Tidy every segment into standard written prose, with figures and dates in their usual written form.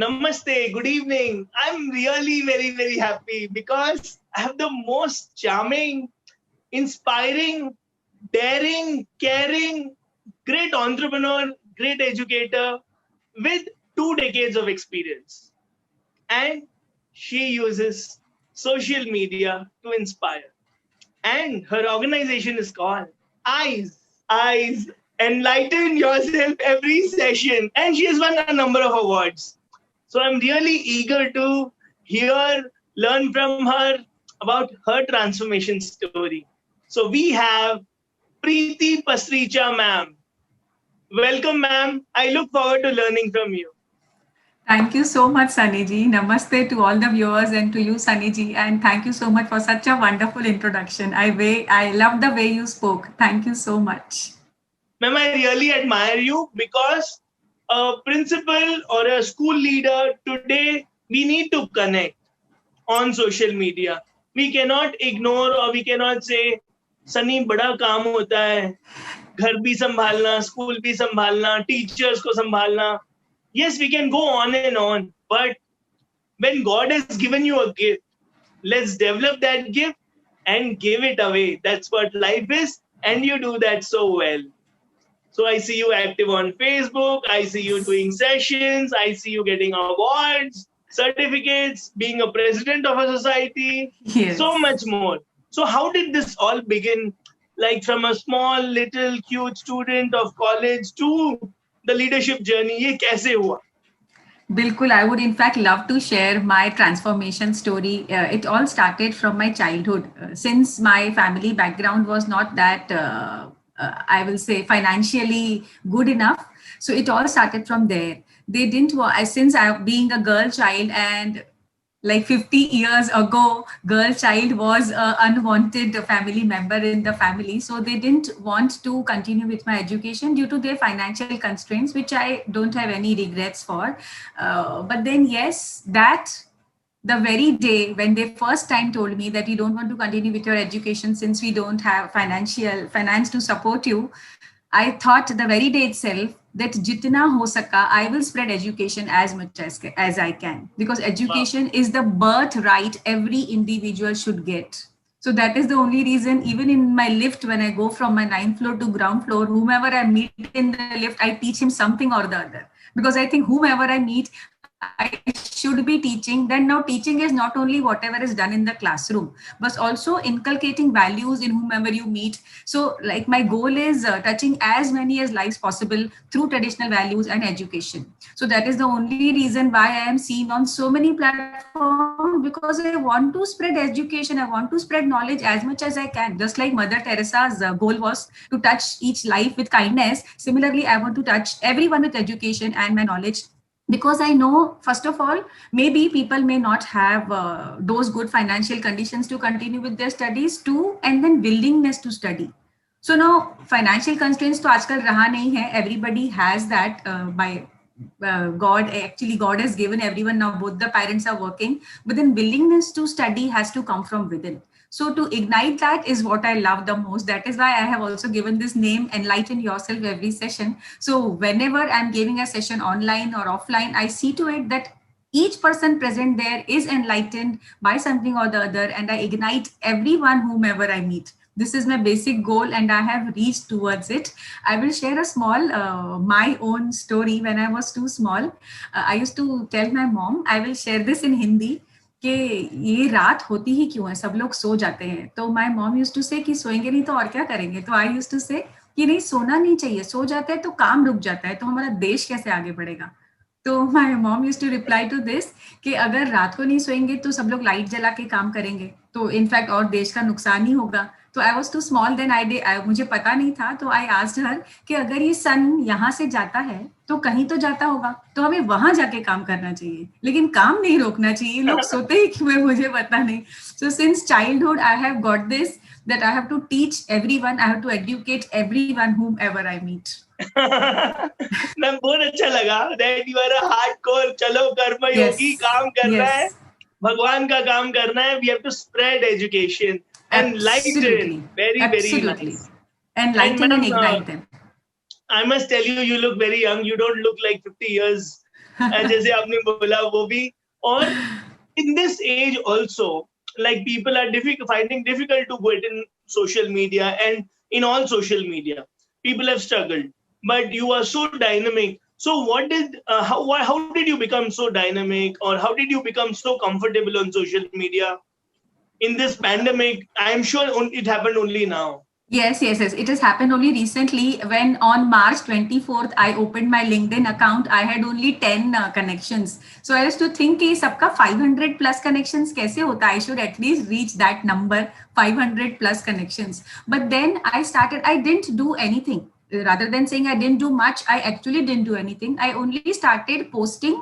Namaste, good evening. I'm really very happy because I have the most charming, inspiring, daring, caring, great entrepreneur, great educator with 2 decades of experience. And she uses social media to inspire. And her organization is called Eyes. Eyes. Enlighten yourself every session. And she has won a number of awards. So I'm really eager to hear, learn from her about her transformation story. So we have Preeti Pasricha, ma'am. Welcome, ma'am. I look forward to learning from you. Thank you so much, Sunny ji. Namaste to all the viewers and to you, Sunny ji. And thank you so much for such a wonderful introduction. I love the way you spoke. Thank you so much. Ma'am, I really admire you because a principal or a school leader today, we need to connect on social media. We cannot ignore or we cannot say, Sunny, बड़ा काम होता है, घर भी संभालना, school भी संभालना, teachers को संभालना. Yes, we can go on, but when God has given you a gift, let's develop that gift and give it away. That's what life is, and you do that so well. So I see you active on Facebook, I see you doing sessions, I see you getting awards, certificates, being a president of a society, Yes. so much more. So how did this all begin? Like from a small, little, cute student of college to the leadership journey, ये कैसे हुआ? Bilkul, I would in fact love to share my transformation story. It all started from my childhood. Since my family background was not that, I will say, financially good enough. So it all started from there. They didn't want, since I being a girl child and like 50 years ago, girl child was a unwanted family member in the family, so they didn't want to continue with my education due to their financial constraints, which I don't have any regrets for. But then yes, that the very day when they first time told me that you don't want to continue with your education since we don't have finance to support you, I thought the very day itself that jitna ho saka, I will spread education as much as I can, because education is the birthright every individual should get. So that is the only reason, even in my lift, when I go from my 9th floor to ground floor, whomever I meet in the lift, I teach him something or the other. Because I think whomever I meet, I should be teaching. Then now teaching is not only whatever is done in the classroom, but also inculcating values in whomever you meet. So like my goal is touching as many as lives possible through traditional values and education. So that is the only reason why I am seen on so many platforms, because I want to spread education. I want to spread knowledge as much as I can. Just like Mother Teresa's goal was to touch each life with kindness. Similarly, I want to touch everyone with education and my knowledge, because I know, first of all, maybe people may not have those good financial conditions to continue with their studies too, and then willingness to study. So now financial constraints to aajkal raha nahi hai. Everybody has that by God. Actually, God has given everyone now. Both the parents are working, but then willingness to study has to come from within. So to ignite that is what I love the most. That is why I have also given this name, Enlighten Yourself, every session. So whenever I'm giving a session online or offline, I see to it that each person present there is enlightened by something or the other, and I ignite everyone whomever I meet. This is my basic goal, and I have reached towards it. I will share a small my own story. When I was too small, I used to tell my mom, I will share this in Hindi, कि ये रात होती ही क्यों है, सब लोग सो जाते हैं. तो माय मॉम यूज्ड टू से कि सोएंगे नहीं तो और क्या करेंगे. तो आई यूज्ड टू से कि नहीं, सोना नहीं चाहिए, सो जाते हैं तो काम रुक जाता है, तो हमारा देश कैसे आगे बढ़ेगा. तो my mom used to reply to this कि अगर रात को नहीं सोएंगे तो सब लोग लाइट जला के काम करेंगे, तो इनफैक्ट और देश का नुकसान ही होगा. तो I was too small then मुझे पता नहीं था. तो आई आस्क्ड हर कि अगर ये सन यहाँ से जाता है तो कहीं तो जाता होगा, तो हमें वहां जाके काम करना चाहिए, लेकिन काम नहीं रोकना चाहिए. लोग सोते ही क्यों है मुझे पता नहीं. So since childhood I have got this that I have to teach everyone, I have to educate everyone whomever I meet. Ma'am बहुत अच्छा लगा that you are a hardcore, चलो कर्म योगी, काम करना है, भगवान का काम करना है. We have to spread education. Enlighten. Very nice. Enlighten and ignite them. I must tell you, you look very young. You don't look like 50 years. जैसे आपने बोला वो भी. और in this age also, like people are finding difficult to get in social media, and in all social media, people have struggled. But you are so dynamic. So what did, how did you become so dynamic, or how did you become so comfortable on social media in this pandemic? I'm sure it happened only now. Yes. It has happened only recently when on March 24th, I opened my LinkedIn account. I had only 10 connections. So I used to think कि सबका 500 plus connections कैसे होता? I should at least reach that number, 500 plus connections. But then I didn't do anything. Rather than saying I didn't do much, I actually didn't do anything. I only started posting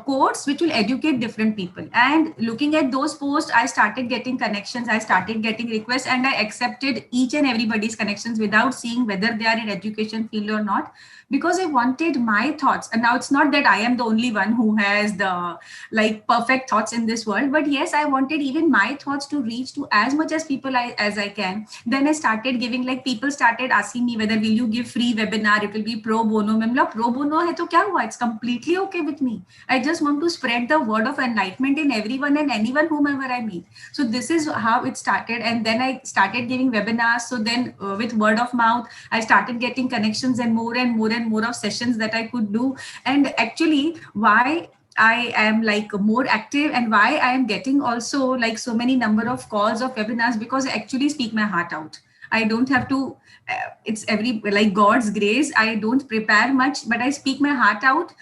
quotes which will educate different people. And looking at those posts, I started getting connections, I started getting requests, and I accepted each and everybody's connections without seeing whether they are in education field or not, because I wanted my thoughts. And now it's not that I am the only one who has the like perfect thoughts in this world, but yes, I wanted even my thoughts to reach to as much as people as I can. Then I started giving, like people started asking me whether will you give free webinar, it will be pro bono. मैं pro bono है तो क्या हुआ? It's completely okay with me. I just want to spread the word of enlightenment in everyone and anyone whomever I meet. So this is how it started. And then I started giving webinars. So then with word of mouth, I started getting connections and more of sessions that I could do. And actually, why I am like more active and why I am getting also like so many number of calls of webinars, because I actually speak my heart out. I don't have to, it's every like God's grace. I don't prepare much, but I speak my heart out.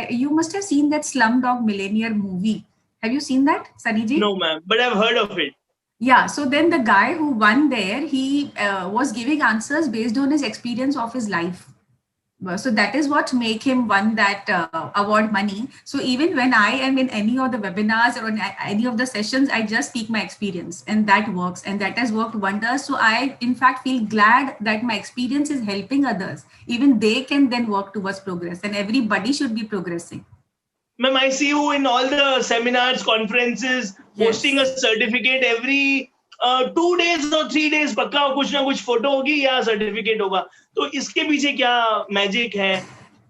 You must have seen that Slumdog Millionaire movie. Have you seen that, Sunny? No, ma'am, but I've heard of it. Yeah. So then the guy who won there, he was giving answers based on his experience of his life. So that is what make him won that award money. So even when I am in any of the webinars or in any of the sessions, I just speak my experience, and that works, and that has worked wonders. So I in fact feel glad that my experience is helping others. Even they can then work towards progress, and everybody should be progressing. Ma'am, I see you in all the seminars, conferences, posting a Yes. certificate every 2 days or 3 days. पक्का कुछ ना कुछ photo होगी या certificate होगा. तो इसके पीछे क्या मैजिक है?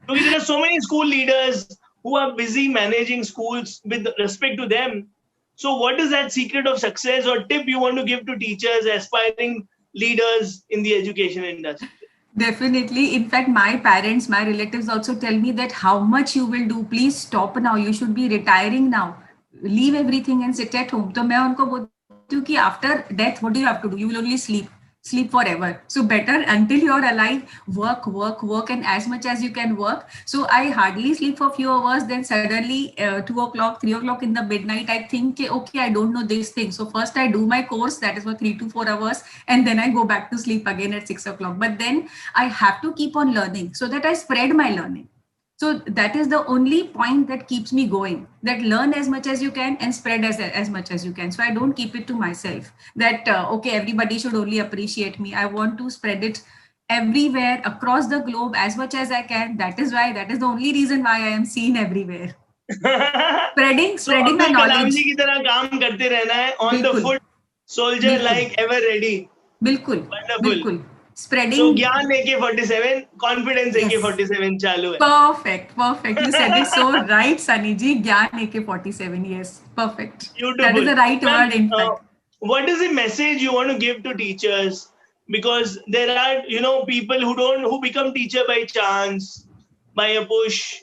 क्योंकि there are so many school leaders who are busy managing schools with respect to them. So what is that secret of success or tip you want to give to teachers, aspiring leaders in the education industry? Definitely. In fact, my parents, my relatives also tell me that how much you will do. Please stop now. You should be retiring now. Leave everything and sit at home. तो मैं उनको बोलती हूँ कि after death, what do you have to do? You will only sleep forever. So better until you're alive, work, and as much as you can work. So I hardly sleep for a few hours. Then suddenly 2 o'clock, 3 o'clock in the midnight, I think, okay, I don't know this thing. So first I do my course, that is for 3 to 4 hours. And then I go back to sleep again at 6 o'clock. But then I have to keep on learning so that I spread my learning. So that is the only point that keeps me going, that learn as much as you can and spread as much as you can. So I don't keep it to myself that, okay, everybody should only appreciate me. I want to spread it everywhere across the globe as much as I can. That is the only reason why I am seen everywhere. spreading my knowledge. जी की तरह काम करते रहना है, on the foot, soldier like ever ready. बिल्कुल. Wonderful. बिल्कुल. Spreading. So ज्ञान AK-47, confidence AK-47 चालू है. Perfect. You said it so right, Sunny ji. Gyan AK-47. Yes, perfect. Beautiful. That is the right word, in fact. What is the message you want to give to teachers? Because there are, people who become teacher by chance, by a push.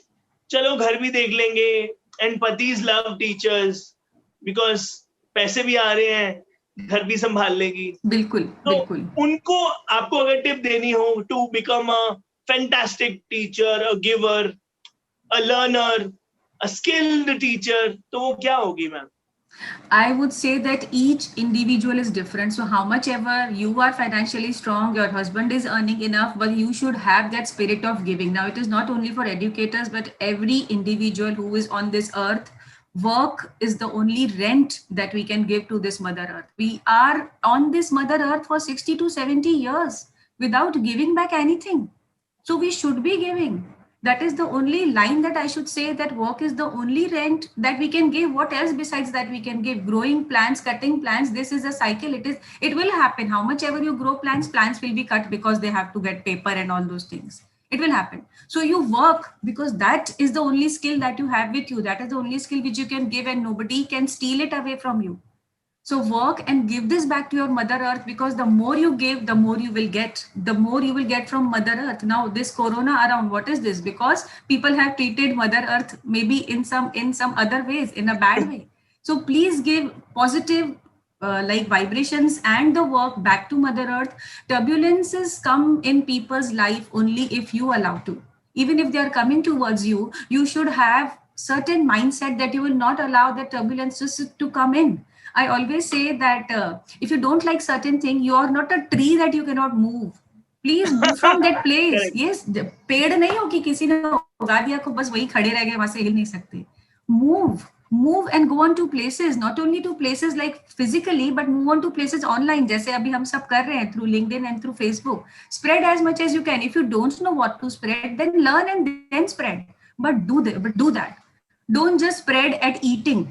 चलो घर भी देख लेंगे. And patis love teachers because पैसे भी आ रहे हैं, घर भी संभाल लेगी. बिल्कुल. उनको आपको अगर टिप देनी हो to become a fantastic teacher, a giver, a learner, a skilled teacher, तो वो क्या होगी ma'am? I would say that each individual is different. So how much ever you are financially strong, your husband is earning enough, but you should have that spirit of giving. Now, it is not only for educators, but every individual who is on this earth. Work is the only rent that we can give to this Mother Earth. We are on this Mother Earth for 60 to 70 years without giving back anything. So we should be giving. That is the only line that I should say, that work is the only rent that we can give. What else besides that we can give? Growing plants, cutting plants, this is a cycle. It will happen. How much ever you grow plants will be cut because they have to get paper and all those things. It will happen. So you work, because that is the only skill that you have with you. That is the only skill which you can give, and nobody can steal it away from you. So work and give this back to your Mother Earth, because the more you give, the more you will get. The more you will get from Mother Earth. Now this corona around, what is this? Because people have treated Mother Earth maybe in some other ways, in a bad way. So please give positive like vibrations and the work back to Mother Earth. Turbulences come in people's life only if you allow to. Even if they are coming towards you, you should have certain mindset that you will not allow the turbulences to come in. I always say that if you don't like certain thing, you are not a tree that you cannot move. Please move from that place. Correct. Yes, पेड़ नहीं हो कि किसी ने उगा दिया को बस वही खड़े रह गए, वहां से हिल नहीं सकते. Move and go on to places, not only to places like physically, but move on to places online, जैसे अभी हम सब कर रहे हैं through LinkedIn and through Facebook. Spread as much as you can. If you don't know what to spread, then learn and then spread. But do that. Don't just spread at eating.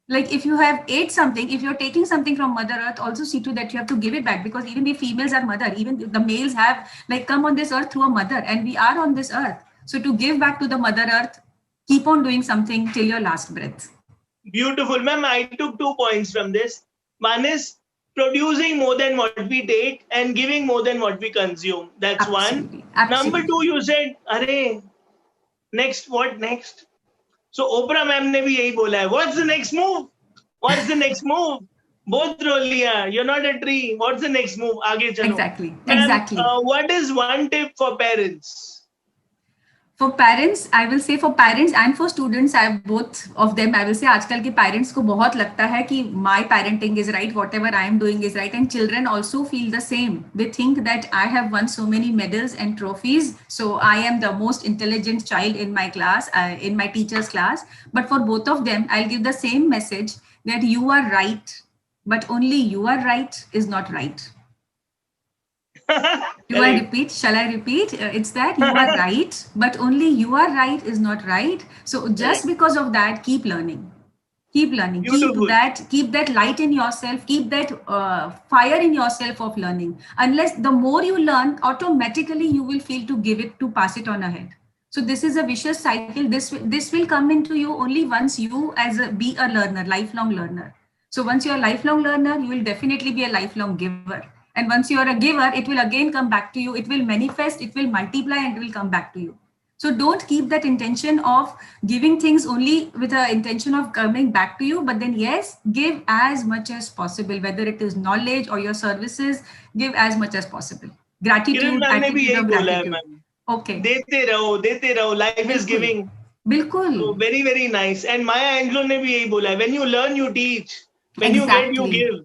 Like if you have ate something, if you're taking something from Mother Earth, also see to that you have to give it back, because even the females are mother, even the males have like come on this earth through a mother, and we are on this earth. So to give back to the Mother Earth, keep on doing something till your last breath. Beautiful, ma'am. I took 2 points from this. One is producing more than what we take and giving more than what we consume. That's Absolutely. one. Absolutely. Number 2, you said, "Arey, next, what next?" So Oprah ma'am ने भी यही बोला है. What's the next move? What's the next move? Both रो लिया. You're not a tree. What's the next move? आगे चलो. Exactly. Ma'am, Exactly. what is one tip for parents? For parents, I will say, for parents and for students, I have both of them. I will say आजकल के parents को बहुत लगता है कि my parenting is right, whatever I am doing is right, and children also feel the same. They think that I have won so many medals and trophies, so I am the most intelligent child in my class, in my teacher's class. But for both of them, I'll give the same message, that you are right, but only you are right is not right. Do I repeat? Shall I repeat? It's that you are right, but only you are right is not right. So just because of that, keep learning. Keep learning. Beautiful. Keep that light in yourself. Keep that fire in yourself of learning. Unless the more you learn, automatically you will feel to give it, to pass it on ahead. So this is a vicious cycle. This will come into you only once you be a learner, lifelong learner. So once you're a lifelong learner, you will definitely be a lifelong giver. And once you are a giver, it will again come back to you. It will manifest, it will multiply, and it will come back to you. So don't keep that intention of giving things only with the intention of coming back to you. But then yes, give as much as possible, whether it is knowledge or your services, give as much as possible. Gratitude, attitude of gratitude. Okay. देते रहो. Life is giving. बिल्कुल. So very, very nice. And Maya Angelou ने भी यही बोला है. When you learn, you teach. When you get, you give.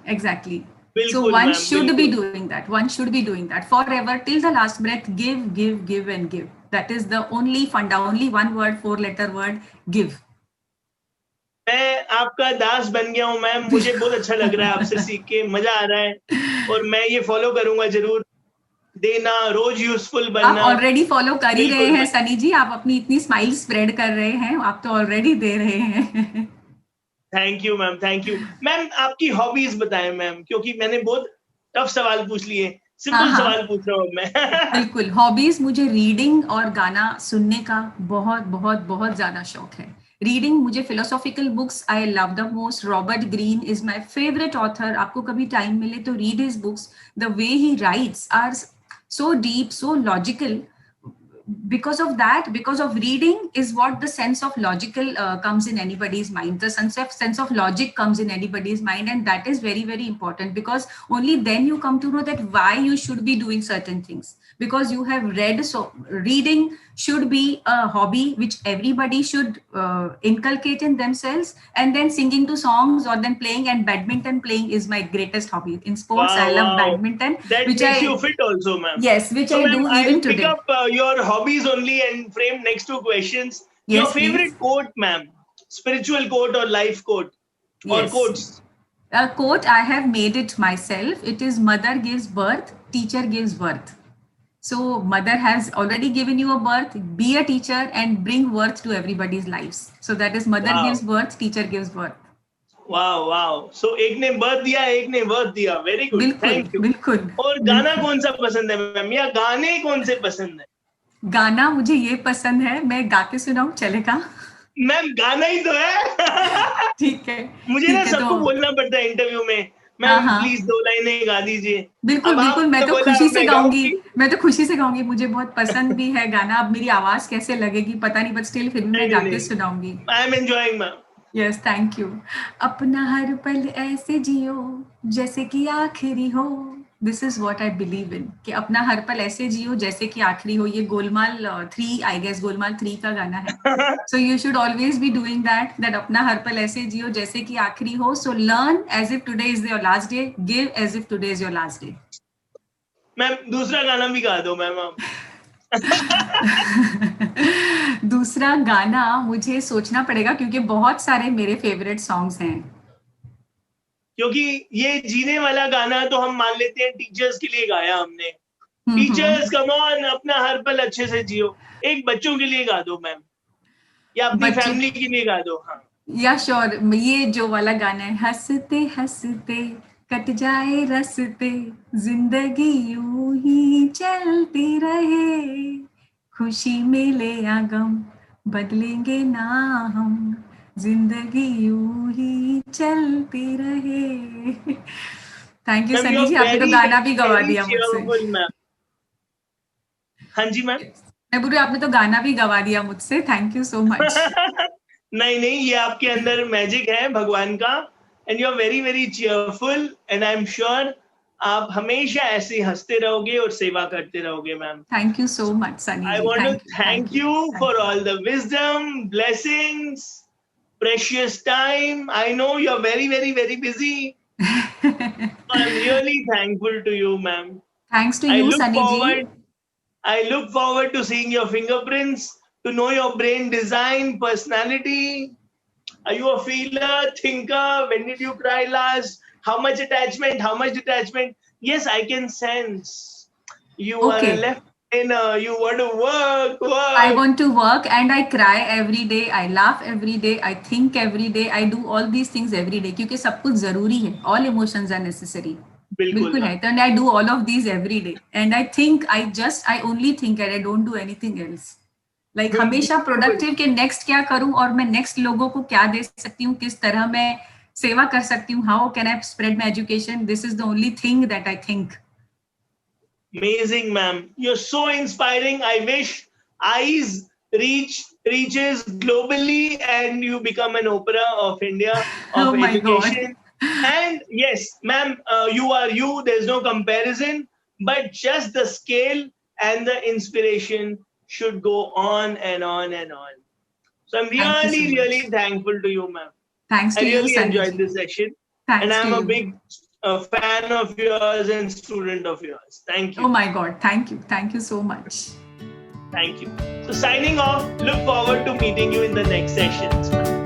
Exactly. So one should be doing that. One should be doing that forever till the last breath. Give, and give. That is the only funda, only one word, 4-letter word, give. मैं आपका दास बन गया हूँ ma'am. मुझे बहुत अच्छा लग रहा है आपसे सीख के. मजा आ रहा है और मैं ये फॉलो करूंगा जरूर. देना, रोज यूजफुल बनना. आप ऑलरेडी फॉलो कर ही रहे हैं सनी जी. आप अपनी इतनी स्माइल स्प्रेड कर रहे हैं. आप तो ऑलरेडी दे रहे हैं. Thank you ma'am. Thank you ma'am. आपकी हॉबीज बताएं मैम, क्योंकि मैंने बहुत टफ सवाल पूछ लिए. सिंपल सवाल पूछ रहा हूँ मैं. बिल्कुल. हॉबीज, मुझे रीडिंग और गाना सुनने का बहुत बहुत बहुत ज्यादा शौक है. रीडिंग, मुझे philosophical books I love the most. Robert Greene is my favourite author. आपको कभी टाइम मिले तो read his books. The way he writes are so deep, so logical. Because of that, because of reading is what the sense of logical comes in anybody's mind. The sense of logic comes in anybody's mind, and that is very, very important, because only then you come to know that why you should be doing certain things, because you have read. So reading should be a hobby which everybody should inculcate in themselves. And then singing to songs, or then playing, and badminton playing is my greatest hobby. In sports, I love badminton. That which makes you fit also, ma'am. Yes, which so I do even today. I'll pick up your hobbies only and frame next 2 questions. Yes, your favorite quote, ma'am? Spiritual quote or life quote? Or quotes? A quote, I have made it myself. It is, mother gives birth, teacher gives worth. So mother has already given you a birth. Be a teacher and bring worth to everybody's lives. So that is, mother gives birth, teacher gives worth. वाह. So एक ने birth दिया, एक ने worth दिया. Very good. Thank you. बिल्कुल. और गाना कौन सा पसंद है मैम, या गाने कौन से पसंद है? गाना मुझे ये पसंद है, मैं गा के सुनाऊं, चलेगा? मैम गाना ही तो है. ठीक है. मुझे ना सबको बोलना पड़ता है इंटरव्यू में, मैम प्लीज 2 लाइनें गा दीजिए. बिल्कुल, मैं तो खुशी से गाऊंगी. मुझे बहुत पसंद भी है गाना. अब मेरी आवाज कैसे लगेगी पता नहीं, बट स्टिल फिर मैं गा के सुनाऊंगी. I am enjoying ma'am. Yes, thank you. अपना हर पल ऐसे जियो जैसे कि आखिरी हो. This is what I believe in, कि अपना हर पल ऐसे जियो जैसे कि आखिरी हो. ये गोलमाल 3, आई गेस गोलमाल 3 का गाना है. So you should always be doing that अपना हर पल ऐसे जियो जैसे कि आखिरी हो. So learn as if today is your last day, give as if today is your last day. Ma'am दूसरा गाना भी गा दो मैम आप. दूसरा गाना मुझे सोचना पड़ेगा, क्योंकि बहुत सारे मेरे फेवरेट सॉन्ग्स हैं. क्योंकि ये जीने वाला गाना तो हम मान लेते हैं टीचर्स के लिए गाया हमने. टीचर्स कम ऑन, अपना हर पल अच्छे से जियो. एक बच्चों के लिए गा दो मैम, या अपनी फैमिली के लिए गा दो. हाँ या श्योर. ये जो वाला गाना है, हंसते हंसते कट जाए रस्ते, जिंदगी यूं ही चलती रहे, खुशी मिले या गम बदलेंगे ना हम, जिंदगी यूं ही चलती रहे. थैंक यू सनी जी, आपने तो गाना भी गवा दिया मुझसे. हाँ जी मैम. मैं बोल रही हूँ, आपने तो गाना भी गवा दिया मुझसे. Thank you so much. नहीं, ये आपके अंदर मैजिक है भगवान का. And you are very very cheerful, and I am sure आप हमेशा ऐसे हंसते रहोगे और सेवा करते रहोगे ma'am. Thank you so much Sunny ji. I want to thank you for all the wisdom, blessings, precious time. I know you're very very very busy. I'm really thankful to you, ma'am. Thanks to you, Sunny ji. I look forward to seeing your fingerprints, to know your brain design, personality. Are you a feeler, thinker? When did you cry last? How much detachment? Yes, I can sense. You are a left. You want to work. I want to work, and I cry every day. I laugh every day. I think every day. I do all these things every day, क्योंकि सब कुछ जरूरी है. All emotions are necessary. बिल्कुल है. And I do all of these every day. And I think I only think, and I don't do anything else. Like हमेशा productive के next क्या करूं, और मैं next लोगों को क्या दे सकती हूँ, किस तरह मैं सेवा कर सकती हूँ. How can I spread my education? This is the only thing that I think. Amazing, ma'am. You're so inspiring. I wish eyes reaches globally and you become an Oprah of India of education. God. And yes, ma'am, you are you. There's no comparison. But just the scale and the inspiration should go on and on and on. So I'm really thankful to you, ma'am. Thanks to you. I really enjoyed this session. Thanks and I'm to a big fan of yours and student of yours. Thank you. Oh my God. Thank you so much. Thank you. So signing off, look forward to meeting you in the next sessions.